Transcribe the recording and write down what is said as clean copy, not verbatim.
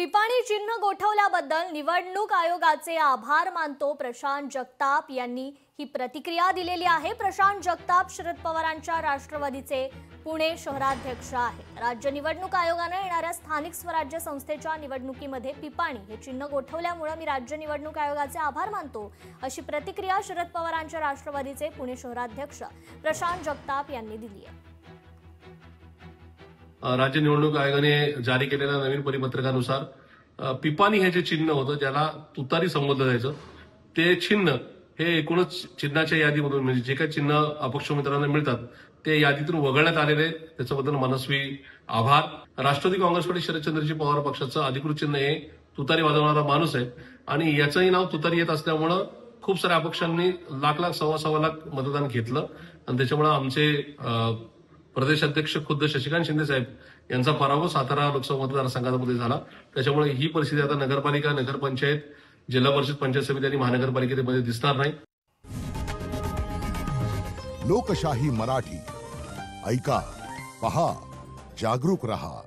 पिपाणी चिन्ह गोठवल्याबद्दल निवडणूक आयोगाचे आभार मानतो प्रशांत जगताप यांनी ही प्रतिक्रिया दिलेली आहे। प्रशांत जगताप शरद पवारांच्या राष्ट्रवादीचे पुणे शहराध्यक्ष आहेत। राज्य निवडणूक आयोगाने येणाऱ्या स्थानिक स्वराज्य संस्थेच्या निवडणुकीमध्ये पिपाणी हे चिन्ह गोठवल्यामुळे मी राज्य निवडणूक आयोगाचे आभार मानतो, अशी प्रतिक्रिया शरद पवारांच्या राष्ट्रवादीचे पुणे शहराध्यक्ष प्रशांत जगताप यांनी दिली आहे। राज्य निवडणूक आयोगाने जारी केलेल्या नवीन परिपत्रकानुसार पिपाणी हे जे चिन्ह होतं ज्याला तुतारी संबोधलं जायचं ते चिन्ह हे एकूणच चिन्हाच्या यादीमधून म्हणजे जे काही चिन्ह अपक्ष उमेदवारांना मिळतात ते यादीतून वगळण्यात आलेले, त्याच्याबद्दल मनस्वी आभार। राष्ट्रवादी काँग्रेस पार्टी शरदचंद्रजी पवार पक्षाचं अधिकृत चिन्ह हे तुतारी वाजवणारा माणूस आहे आणि याचंही नाव तुतारी येत असल्यामुळे खूप साऱ्या अपक्षांनी लाख सव्वा लाख मतदान घेतलं आणि त्याच्यामुळे आमचे प्रदेश अध्यक्ष खुद्द शशिकांत शिंदे साहेब यांचा पराभव सातारा लोकसभा मतदारसंघामध्ये झाला। त्याच्यामुळे ही परिस्थिती आता नगरपालिका, नगरपंचायत, जिल्हा परिषद, पंचायत समिती आणि महानगरपालिकेमध्ये दिसणार नाही। लोकशाही मराठी ऐका, पहा, जागरूक रहा।